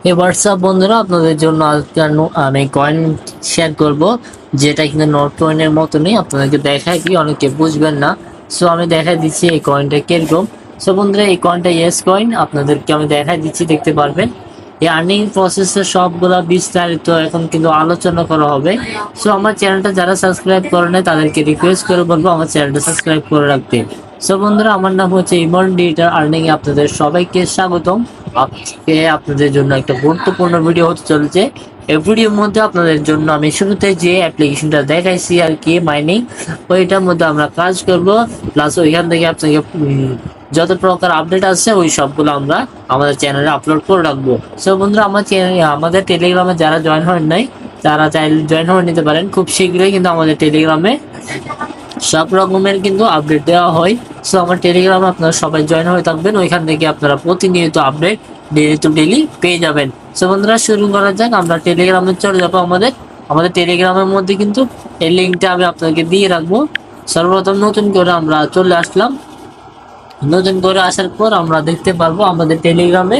এই হোয়াটসঅ্যাপ বন্ধুরা আপনাদের জন্য আজকে আমি কয়েন শেয়ার করব, যেটা কিন্তু নোট কয়েনের মতনই আপনাদেরকে দেখায় কি অনেকে বুঝবেন না। সো আমি দেখাই দিচ্ছি এই কয়েনটা কিরকম। সো বন্ধুরা এই কয়েনটা ইয়েস কয়েন, আপনাদেরকে আমি দেখাই দিচ্ছি, দেখতে পারবেন। এই আর্নিং প্রসেসের সবগুলা বিস্তারিত এখন কিন্তু আলোচনা করা হবে। সো আমার চ্যানেলটা যারা সাবস্ক্রাইব করে নেয় তাদেরকে রিকোয়েস্ট করে বলবো আমার চ্যানেলটা সাবস্ক্রাইব করে রাখতে। সো বন্ধুরা, আমার নাম হচ্ছে ইমন ডিজিটাল আর্নিং এ আপনাদের সবাইকে স্বাগতম। আজকে আপনাদের জন্য একটা গুরুত্বপূর্ণ ভিডিও হতে চলেছে। এই ভিডিওর মধ্যে আপনাদের জন্য আমি শুরুতে যে অ্যাপ্লিকেশনটা দেখাইছি আর কি মাইনিং, ওইটার মধ্যে আমরা কাজ করব। প্লাস ওইখান থেকে আপনাকে যত প্রকার আপডেট আছে ওই সবগুলো আমরা আমাদের চ্যানেলে আপলোড করে রাখবো। সো বন্ধুরা, আমার চ্যানেল আমাদের টেলিগ্রামে যারা জয়েন হন নাই তারা চাইলে জয়েন হয়ে নিতে পারেন। খুব শীঘ্রই কিন্তু আমাদের টেলিগ্রামে সব রকমের কিন্তু আপডেট দেওয়া হয়। সো আমার টেলিগ্রামে আপনারা সবাই জয়েন হয়ে থাকবেন, ওইখান থেকে আপনারা প্রতিনিয়ত আপডেট ডেলি টু ডেলি পেয়ে যাবেন। সো বন্ধুরা, শুরু করা যাক। আমরা টেলিগ্রামে চলে যাবো। আমাদের আমাদের টেলিগ্রামের মধ্যে কিন্তু এই লিঙ্কটা আমি আপনাকে দিয়ে রাখবো। সর্বপ্রথম নতুন করে আমরা চলে আসলাম। নতুন করে আসার পর আমরা দেখতে পারবো আমাদের টেলিগ্রামে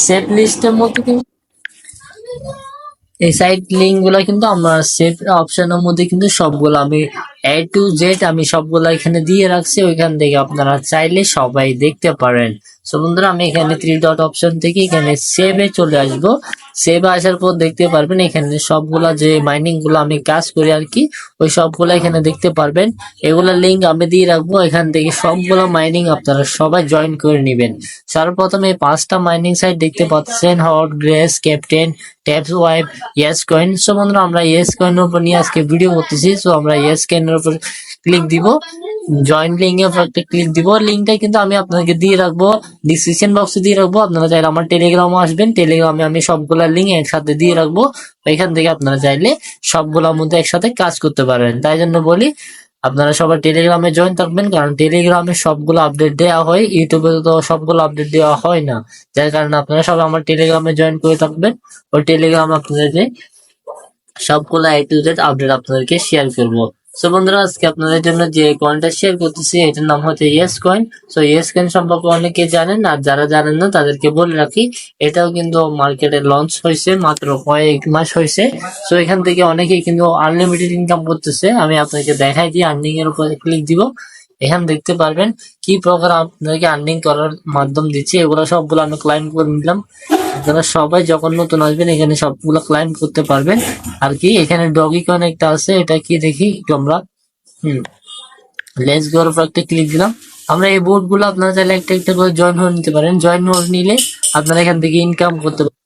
সেভ লিস্টের মধ্যে কিন্তু এই সাইট লিঙ্ক গুলা কিন্তু আমার সেভ অপশনের মধ্যে কিন্তু সবগুলো আমি A to Z আমি সবগুলো এখানে দিয়ে রাখছি। ওইখান থেকে আপনারা চাইলে সবাই দেখতে পারেন। সো বন্ধুরা, আমি এখানে 3 ডট অপশন থেকে এখানে সেভে চলে আসবো। সেভে আসার পর দেখতে পারবেন এখানে সবগুলা যে মাইনিং গুলো আমি কাজ করি আর কি, ওই সবগুলো এখানে দেখতে পারবেন। এগুলা লিঙ্ক আমি দিয়ে রাখবো। এখান থেকে সবগুলো মাইনিং আপনারা সবাই জয়েন করে নেবেন। সর্বপ্রথম এই 5টা মাইনিং সাইট দেখতে পাচ্ছেন, hot, grace, captain, taps wipe, yes coin. So বন্ধুরা, আমরা ইয়েস কয়েনের উপর নিয়ে আজকে ভিডিও করতেছি। সো আমরা ইয়েস কয়েনের উপর ক্লিক দিব, জয়েন লিঙ্ক এর উপর একটা ক্লিক দিব। লিঙ্কটা কিন্তু আমি আপনাদেরকে দিয়ে রাখবো, ডিসক্রিপশন বক্সে দিয়ে রাখবো। আপনারা চাইলে আমার টেলিগ্রামে আসবেন, টেলিগ্রামে আমি সবগুলা লিঙ্ক একসাথে দিয়ে রাখবো। এখান থেকে আপনারা চাইলে সবগুলোর মধ্যে একসাথে কাজ করতে পারেন। তাই জন্য বলি আপনারা সবাই টেলিগ্রামে জয়েন থাকবেন, কারণ টেলিগ্রামে সবগুলো আপডেট দেওয়া হয়, ইউটিউবে তো সবগুলো আপডেট দেওয়া হয় না। যার কারণে আপনারা সবাই আমার টেলিগ্রামে জয়েন করে থাকবেন। ওই টেলিগ্রাম আপনাদেরকে সবগুলো A to Z আপডেট আপনাদেরকে শেয়ার করবো। সো বন্ধুরা, আজকে আপনাদের জন্য যে কয়েনটা শেয়ার করতেছি এটার নাম হচ্ছে yes coin. So yes coin সম্পর্কে অনেকে জানেন, আর যারা জানেন না তাদেরকে বলে রাখি, এটাও কিন্তু মার্কেটে লঞ্চ হয়েছে, মাত্র কয়েক মাস হয়েছে। সো এখান থেকে অনেকেই কিন্তু আনলিমিটেড ইনকাম করতেছে। আমি আপনাকে দেখাই দিই, আর্নিং এর উপরে ক্লিক দিব। এখানে দেখতে পারবেন কি প্রকার আপনাদেরকে আর্নিং করার মাধ্যম দিচ্ছি। এগুলো সবগুলো আমি ক্লাইম করে নিলাম। আপনারা সবাই যখন নতুন আসবেন এখানে সবগুলো ক্লাইম করতে পারবেন আর কি। এখানে ডগি কয়েন একটা আছে, এটা কি দেখি একটু আমরা। লেটস গোর উপর একটা ক্লিক দিলাম। আমরা এই বোর্ড গুলো আপনারা চাইলে একটা একটা করে জয়েন হয়ে নিতে পারেন। জয়েন হয়ে নিলে আপনারা এখান থেকে ইনকাম করতে পারেন।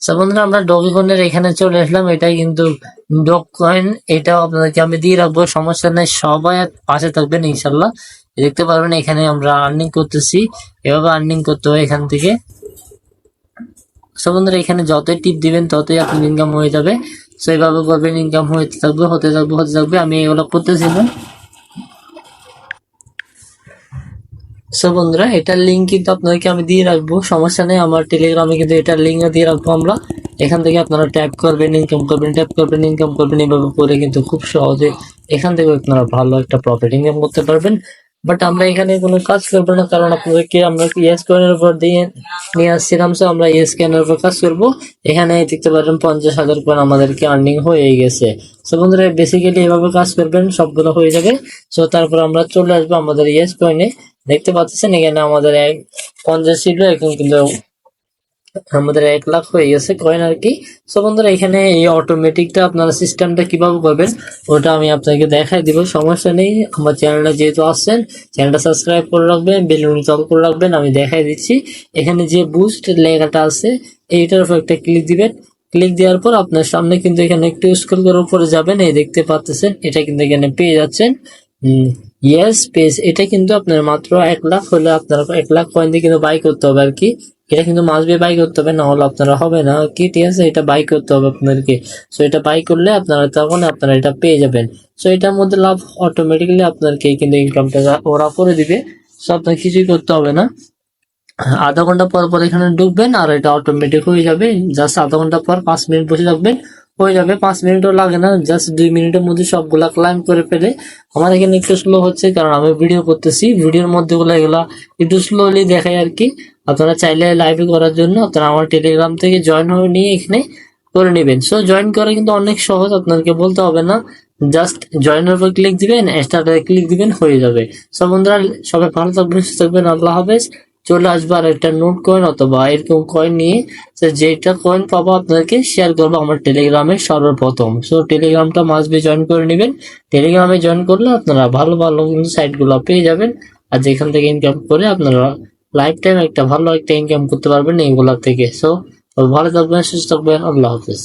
সো বন্ধুরা, আমরা ডগি কয়েনের এখানে চলে আসলাম। এটা কিন্তু ডগ কয়েন, এটাও আপনাদেরকে আমি দিয়ে রাখবো, সমস্যা নেই। সবাই পাশে থাকবেন ইনশাল্লাহ। দেখতে পারবেন এখানে আমরা আর্নিং করতেছি। এভাবে আর্নিং করতে হয় এখান থেকে। সো বন্ধুরা, এখানে যতই টিপ দিবেন ততই আপনার ইনকাম হয়ে যাবে। সো এইভাবে করবেন, ইনকাম হতে থাকবে হতে থাকবে হতে থাকবে। আমি এগুলো করতেছিলাম। সো বন্ধুরা, এটার লিঙ্ক কিন্তু আপনাদেরকে আমি দিয়ে রাখবো, সমস্যা নেই। আমার টেলিগ্রামে কিন্তু এটার লিঙ্ক দিয়ে রাখবো আমরা। এখান থেকে আপনারা ট্যাপ করবেন, ইনকাম করবেন, ট্যাপ করবেন, ইনকাম করবেন। এইভাবে করে কিন্তু খুব সহজে এখান থেকে আপনারা ভালো একটা প্রফিট ইনকাম করতে পারবেন। বাট আমরা এখানে কোনো কাজ করবো না, কারণ আপনাদেরকে আমরা ইয়েস কয়েনের উপর দিয়ে নিয়ে আসছিলাম। সো আমরা ইয়েস কয়েনের উপর কাজ করবো। এখানে দেখতে পারেন 50,000 কয়েন আমাদেরকে আর্নিং হয়ে গেছে। সো বন্ধুরা, বেসিক্যালি এভাবে কাজ করবেন, সবগুলো হয়ে যাবে। সো তারপর আমরা চলে আসবো আমাদের ইয়েস কয়েনে। দেখতে পাচ্ছেন এখানে আমাদের 50 ছিল, এখন কিন্তু আমাদের 1 লাখ হয়ে গেছে কয়েন আর কি। সো বন্ধুরা, এখানে এই অটোমেটিকটা আপনারা সিস্টেমটা কিভাবে করবেন ওটা আমি আপনাকে দেখাই দিব, সমস্যা নেই। আমার চ্যানেলটা যেহেতু আসছেন, চ্যানেলটা সাবস্ক্রাইব করে রাখবেন, বেল আইকন চালু করে রাখবেন। আমি দেখাই দিচ্ছি। এখানে যে বুস্ট লেখাটা আছে এইটার উপর একটা ক্লিক দিবেন। ক্লিক দেওয়ার পর আপনার সামনে কিন্তু এখানে একটু স্ক্রল করে উপরে যাবেন, এই দেখতে পাচ্ছেন এটা কিন্তু এখানে পেয়ে যাচ্ছেন ইয়েস পেজ। এটা কিন্তু আপনার মাত্র 1 লাখ হলে আপনার 1 লাখ কয়েন দিয়ে কিন্তু বাই করতে হবে আর কি। এটা কিন্তু মাস্ট বি বাই করতে হবে, না হলে আপনারা হবে না আর কি, ঠিক আছে। এটা বাই করতে হবে আপনাদেরকে। সো এটা বাই করলে আপনারা তখন আপনারা এটা পেয়ে যাবেন। সো এটার মধ্যে লাভ অটোমেটিক্যালি আপনাদেরকে কিন্তু ইনকামটা ওরা করে দিবে। সো আপনার কিছুই করতে হবে না। আধা ঘন্টা পর পর এখানে ঢুকবেন আর এটা অটোমেটিক হয়ে যাবে। জাস্ট আধা ঘন্টা পর 5 মিনিট বসে থাকবেন, হয়ে যাবে, 5 মিনিটও লাগে না, জাস্ট 2 মিনিটের মধ্যে সবগুলা ক্লাইম করে ফেলে। আমার এখানে একটু স্লো হচ্ছে কারণ আমি ভিডিও করতেছি, ভিডিওর মধ্যে এগুলা একটু স্লোলি দেখাই আর কি। আপনারা চাইলে লাইভে করার জন্য আপনারা আমার টেলিগ্রাম থেকে জয়েন হয়ে নিয়ে এখানে করে নেবেন। সো জয়েন করা কিন্তু অনেক সহজ, আপনাকে বলতে হবে না, জাস্ট জয়েনের উপর ক্লিক দিবেন, স্টার্টে ক্লিক দিবেন, হয়ে যাবে। সো বন্ধুরা সবাই ভালো থাকবেন, সুস্থ থাকবেন, আল্লাহ হাফেজ। চলে আসবে আর একটা নোট কয়েন অথবা এরকম কয়েন নিয়ে, তো যেটা কয়েন পাবো আপনাদেরকে শেয়ার করবো আমার টেলিগ্রামে সর্বপ্রথম। সো টেলিগ্রামটা মাস্ট বি জয়েন করে নেবেন। টেলিগ্রামে জয়েন করলে আপনারা ভালো ভালো কিন্তু সাইটগুলো পেয়ে যাবেন, আর যেখান থেকে ইনকাম করে আপনারা লাইফ টাইম একটা ভালো একটা ইনকাম করতে পারবেন এইগুলা থেকে। সো ভালো থাকবেন, সুস্থ থাকবেন, আল্লাহ হাফেজ।